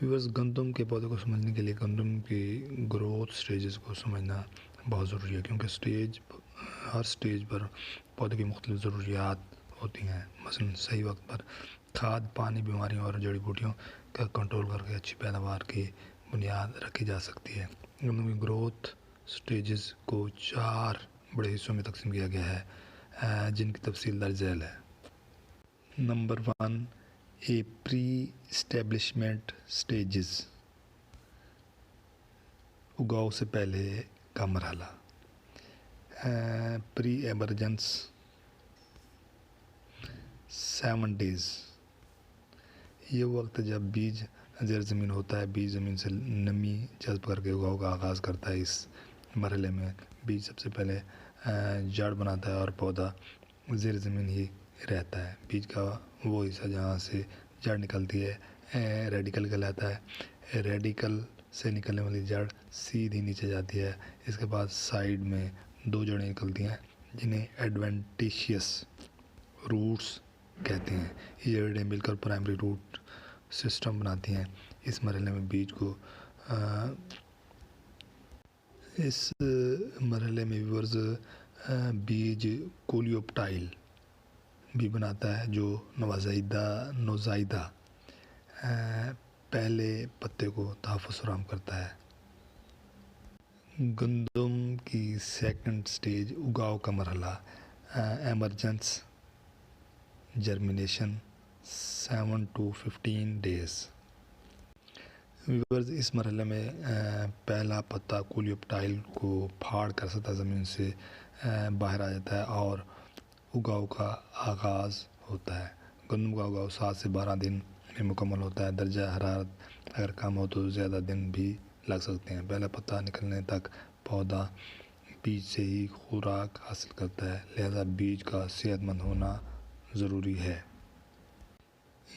Viewers, گندم کے پودے کو سمجھنے کے لیے گندم کی گروتھ سٹیجز کو سمجھنا بہت ضروری ہے، کیونکہ ہر سٹیج پر پودے کی مختلف ضروریات ہوتی ہیں۔ مثلاً صحیح وقت پر کھاد، پانی، بیماریوں اور جڑی بوٹیوں کا کنٹرول کر کے اچھی پیداوار کی بنیاد رکھی جا سکتی ہے۔ گندم کی گروتھ سٹیجز کو 4 بڑے حصوں میں تقسیم کیا گیا ہے، جن کی تفصیل درج ذیل ہے۔ نمبر 1، اے پری اسٹیبلشمنٹ سٹیجز، اگاؤ سے پہلے کا مرحلہ۔ پری ایمرجنس 7 ڈیز، یہ وقت ہے جب بیج زیر زمین ہوتا ہے۔ بیج زمین سے نمی جذب کر کے اگاؤ کا آغاز کرتا ہے۔ اس مرحلے میں بیج سب سے پہلے جڑ بناتا ہے اور پودا زیر زمین ہی رہتا ہے۔ بیج کا وہ حصہ جہاں سے جڑ نکلتی ہے ریڈیکل کہلاتا ہے۔ ریڈیکل سے نکلنے والی جڑ سیدھی نیچے جاتی ہے۔ اس کے بعد سائیڈ میں 2 جڑیں نکلتی ہیں جنہیں ایڈوینٹیشیس روٹس کہتے ہیں۔ یہ جڑیں مل کر پرائمری روٹ سسٹم بناتی ہیں۔ اس مرحلے میں ویورز بیج کولیوپٹائل بھی بناتا ہے، جو نوزائیدہ پہلے پتے کو تحفظ فراہم کرتا ہے۔ گندم کی سیکنڈ سٹیج، اگاؤ کا مرحلہ، emergence germination 7 to 15 days. Viewers, اس مرحلے میں پہلا پتا کولیوپٹائل کو پھاڑ کر سطح زمین سے باہر آ جاتا ہے اور اگاؤ کا آغاز ہوتا ہے۔ گندم کا اگاؤ 7 سے 12 دن میں مکمل ہوتا ہے۔ درجہ حرارت اگر کم ہو تو زیادہ دن بھی لگ سکتے ہیں۔ پہلا پتا نکلنے تک پودا بیج سے ہی خوراک حاصل کرتا ہے، لہذا بیج کا صحت مند ہونا ضروری ہے۔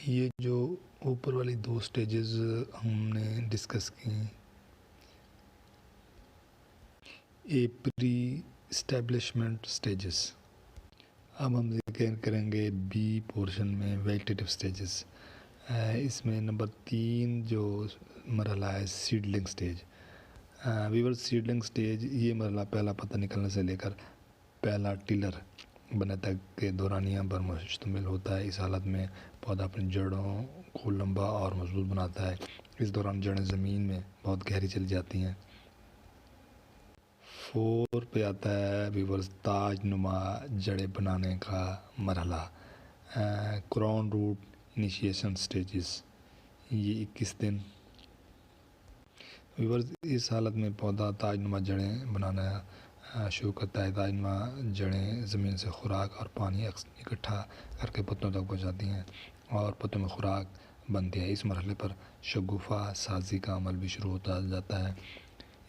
یہ جو اوپر والی 2 سٹیجز ہم نے ڈسکس کی، اے پری اسٹیبلشمنٹ سٹیجز، اب ہم ذکر کریں گے بی پورشن میں ویجیٹیٹیو سٹیجز۔ اس میں نمبر 3 جو مرحلہ ہے سیڈلنگ سٹیج۔ ویور سیڈلنگ سٹیج، یہ مرحلہ پہلا پتا نکلنے سے لے کر پہلا ٹلر بننے تک کے دورانیہ پر مشتمل ہوتا ہے۔ اس حالت میں پودا اپنی جڑوں کو لمبا اور مضبوط بناتا ہے۔ اس دوران جڑیں زمین میں بہت گہری چلی جاتی ہیں۔ 4 پہ آتا ہے ویورز تاج نما جڑیں بنانے کا مرحلہ، کراؤن روٹ انیشیشن سٹیجز، یہ 21 دن۔ ویورز، اس حالت میں پودا تاج نما جڑیں بنانا شروع کرتا ہے۔ تاج نما جڑیں زمین سے خوراک اور پانی اکٹھا کر کے پتوں تک پہنچاتی ہیں اور پتوں میں خوراک بنتی ہے۔ اس مرحلے پر شگوفہ سازی کا عمل بھی شروع ہوتا جاتا ہے۔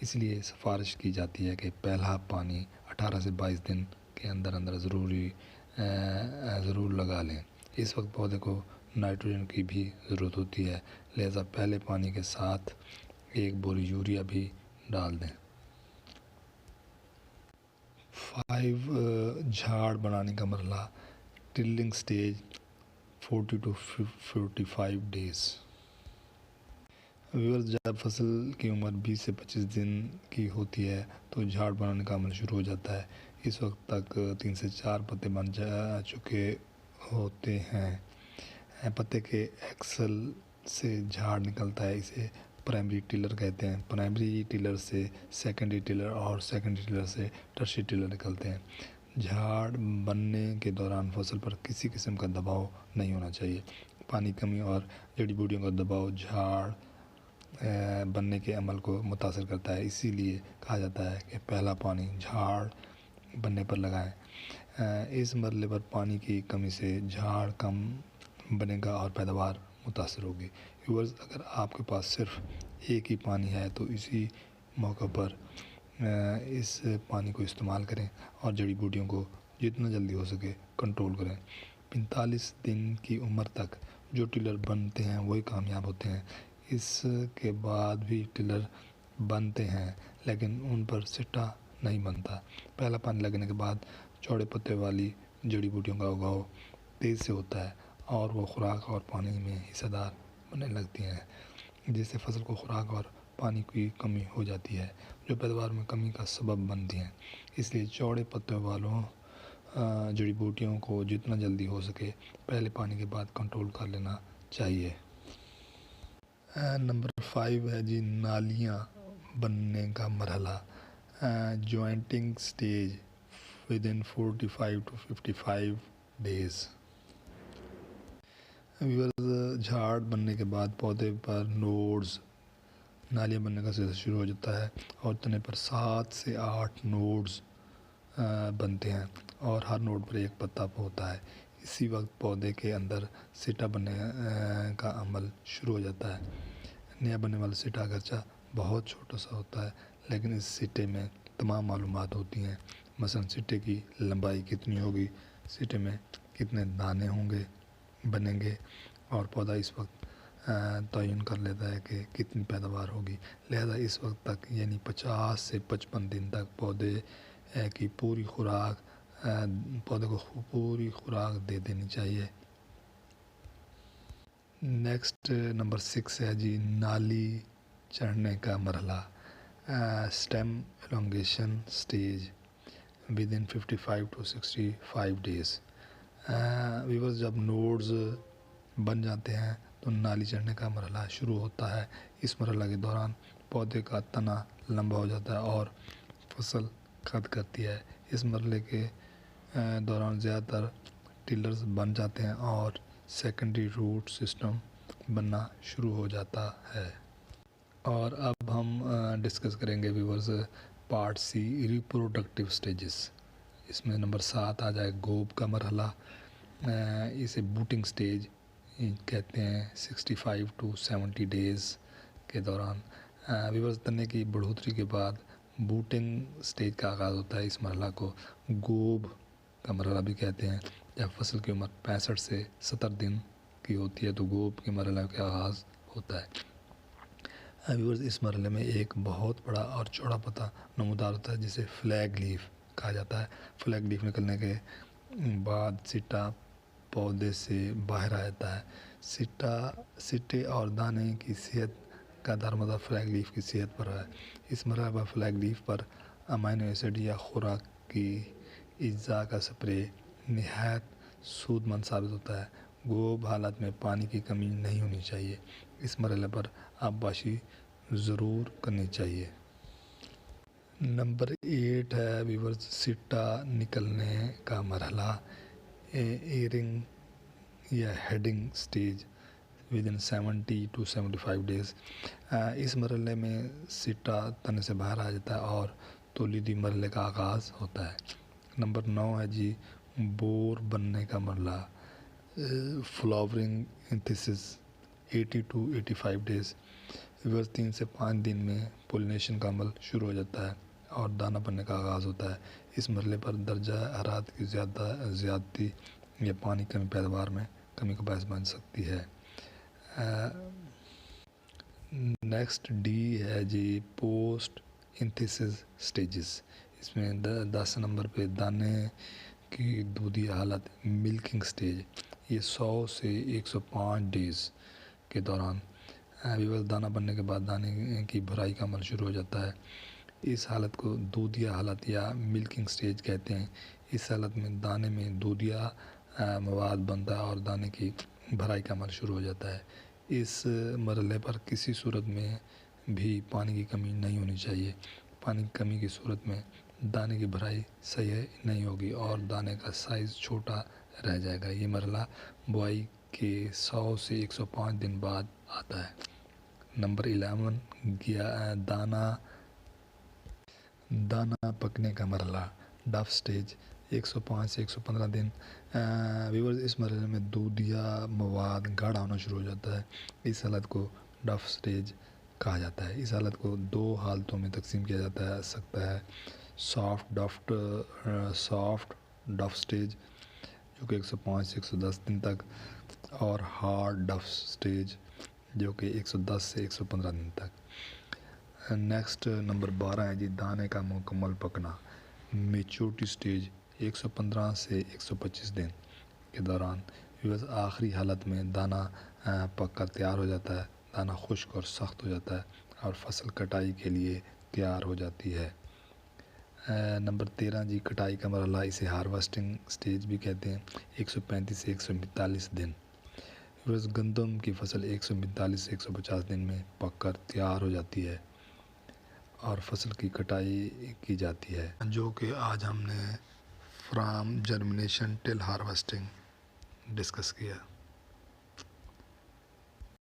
اس لیے سفارش کی جاتی ہے کہ پہلا پانی 18 سے 22 دن کے اندر ضرور لگا لیں۔ اس وقت پودے کو نائٹروجن کی بھی ضرورت ہوتی ہے، لہذا پہلے پانی کے ساتھ 1 بوری یوریا بھی ڈال دیں۔ 5 جھاڑ بنانے کا مرحلہ، tilling stage 40 to 45 days. Viewers, جب فصل کی عمر 20 سے 25 دن کی ہوتی ہے تو جھاڑ بنانے کا عمل شروع ہو جاتا ہے۔ اس وقت تک 3 سے 4 پتے بن چکے ہوتے ہیں۔ پتے کے ایکسل سے جھاڑ نکلتا ہے، اسے پرائمری ٹلر کہتے ہیں۔ پرائمری ٹلر سے سیکنڈری ٹلر اور سیکنڈری ٹلر سے ٹرشری ٹلر نکلتے ہیں۔ جھاڑ بننے کے دوران فصل پر کسی قسم کا دباؤ نہیں ہونا چاہیے۔ پانی کمی اور جڑی بوٹیوں کا دباؤ جھاڑ بننے کے عمل کو متاثر کرتا ہے، اسی لیے کہا جاتا ہے کہ پہلا پانی جھاڑ بننے پر لگائیں۔ اس مرحلے پر پانی کی کمی سے جھاڑ کم بنے گا اور پیداوار متاثر ہوگی۔ ویورز، اگر آپ کے پاس صرف ایک ہی پانی ہے تو اسی موقع پر اس پانی کو استعمال کریں اور جڑی بوٹیوں کو جتنا جلدی ہو سکے کنٹرول کریں۔ 45 دن کی عمر تک جو ٹلر بنتے ہیں وہی کامیاب ہوتے ہیں۔ اس کے بعد بھی ٹلر بنتے ہیں لیکن ان پر سٹا نہیں بنتا۔ پہلا پانی لگنے کے بعد چوڑے پتے والی جڑی بوٹیوں کا اگاؤ تیز سے ہوتا ہے اور وہ خوراک اور پانی میں حصہ دار بننے لگتی ہیں۔ جس سے فصل کو خوراک اور پانی کی کمی ہو جاتی ہے جو پیداوار میں کمی کا سبب بنتی ہیں۔ اس لیے چوڑے پتوں والوں جڑی بوٹیوں کو جتنا جلدی ہو سکے پہلے پانی کے بعد کنٹرول کر لینا چاہیے۔ نمبر 5 ہے جی نالیاں بننے کا مرحلہ، جوائنٹنگ سٹیج ودن 45 to 55 days۔ جھاڑ بننے کے بعد پودے پر نوڈز نالیاں بننے کا سلسلہ شروع ہو جاتا ہے اور تنے پر 7 سے 8 نوڈز بنتے ہیں اور ہر نوڈ پر ایک پتا ہوتا ہے۔ اسی وقت پودے کے اندر سٹا بننے کا عمل شروع ہو جاتا ہے۔ نیا بننے والا سٹا اگرچہ بہت چھوٹا سا ہوتا ہے لیکن اس سٹے میں تمام معلومات ہوتی ہیں، مثلا سٹے کی لمبائی کتنی ہوگی، سٹے میں کتنے دانے بنیں گے، اور پودا اس وقت تعین کر لیتا ہے کہ کتنی پیداوار ہوگی۔ لہذا اس وقت تک یعنی 50 سے 55 دن تک پودے کو پوری خوراک دے دینی چاہیے۔ نیکسٹ نمبر 6 ہے جی نالی چڑھنے کا مرحلہ، stem elongation stage within 55 to 65 days۔ Viewers جب نوڈز بن جاتے ہیں تو نالی چڑھنے کا مرحلہ شروع ہوتا ہے۔ اس مرحلہ کے دوران پودے کا تنا لمبا ہو جاتا ہے اور فصل قد کرتی ہے۔ اس مرحلے کے دوران زیادہ تر ٹلرز بن جاتے ہیں اور سیکنڈری روٹ سسٹم بننا شروع ہو جاتا ہے۔ اور اب ہم ڈسکس کریں گے ویورز پارٹ سی ریپروڈکٹیو سٹیجز۔ اس میں نمبر 7 آ جائے گوب کا مرحلہ، اسے بوٹنگ سٹیج کہتے ہیں۔ 65 to 70 days کے دوران ویورز تنے کی بڑھوتری کے بعد بوٹنگ سٹیج کا آغاز ہوتا ہے۔ اس مرحلہ کو گوب کا مرحلہ بھی کہتے ہیں۔ جب فصل کی عمر 65 سے 70 دن کی ہوتی ہے تو گوب کے مرحلہ کا آغاز ہوتا ہے۔ ویورز اس مرحلے میں ایک بہت بڑا اور چوڑا پتا نمودار ہوتا ہے جسے فلیگ لیف کہا جاتا ہے۔ فلیگ لیف نکلنے کے بعد سٹا پودے سے باہر آ جاتا ہے۔ سٹے اور دانے کی صحت کا دارمدار فلیگ لیف کی صحت پر ہے۔ اس مرحلے پر فلیگ لیف پر امینو ایسڈ یا خوراک کی اجزاء کا سپرے نہایت سود مند ثابت ہوتا ہے۔ گوب حالت میں پانی کی کمی نہیں ہونی چاہیے۔ اس مرحلے پر آبپاشی ضرور کرنی چاہیے۔ نمبر 8 ہے ویورز سٹا نکلنے کا مرحلہ، ایئرنگ یا heading stage within 70 to 75 days۔ اس مرحلے میں سٹا تنے سے باہر آ جاتا ہے اور تولیدی مرحلے کا آغاز ہوتا ہے۔ نمبر 9 ہے جی بور بننے کا مرحلہ، فلاورنگ انتھیسس 80 to 85 days۔ ویورز 3 سے 5 دن میں پولینیشن کا عمل شروع ہو جاتا ہے اور دانہ بننے کا آغاز ہوتا ہے۔ اس مرحلے پر درجہ حرارت کی زیادتی یا پانی کمی پیداوار میں کمی کا باعث بن سکتی ہے۔ نیکسٹ ڈی ہے جی پوسٹ انتھیسس سٹیجز۔ اس میں 10 نمبر پہ دانے کی دودھی حالت، ملکنگ سٹیج، یہ 100 سے 105 ڈیز کے دوران ویورز دانہ بننے کے بعد دانے کی بھرائی کا عمل شروع ہو جاتا ہے۔ اس حالت کو دودھیا حالت یا ملکنگ سٹیج کہتے ہیں۔ اس حالت میں دانے میں دودھیا مواد بنتا ہے اور دانے کی بھرائی کا عمل شروع ہو جاتا ہے۔ اس مرحلے پر کسی صورت میں بھی پانی کی کمی نہیں ہونی چاہیے۔ پانی کی کمی کی صورت میں دانے کی بھرائی صحیح نہیں ہوگی اور دانے کا سائز چھوٹا رہ جائے گا۔ یہ مرحلہ بوائی کے 100 سے 105 دن بعد آتا ہے۔ نمبر 11 دانہ پکنے کا مرحلہ، ڈف سٹیج 105 سے 115 دن۔ ویورز اس مرحلے میں دودھیا مواد گاڑھا ہونا شروع ہو جاتا ہے۔ اس حالت کو ڈف سٹیج کہا جاتا ہے۔ اس حالت کو 2 حالتوں میں تقسیم کیا جا سکتا ہے، سافٹ ڈف سٹیج جو کہ 105 سے 110 دن تک، اور ہارڈ ڈف سٹیج جو کہ 110 سے 115 دن تک۔ نیکسٹ نمبر 12 ہے جی دانے کا مکمل پکنا، میچورٹی سٹیج 115 سے 125 دن کے دوران۔ آخری حالت میں دانہ پک کر تیار ہو جاتا ہے۔ دانہ خشک اور سخت ہو جاتا ہے اور فصل کٹائی کے لیے تیار ہو جاتی ہے۔ نمبر 13 جی کٹائی کا مرحلہ، اسے ہارویسٹنگ سٹیج بھی کہتے ہیں۔ 135 سے 142 دن۔ گندم کی فصل 145 سے 150 دن میں پک کر تیار ہو جاتی ہے اور فصل کی کٹائی کی جاتی ہے، جو کہ آج ہم نے فرام جرمنیشن ٹل ہارویسٹنگ ڈسکس کیا۔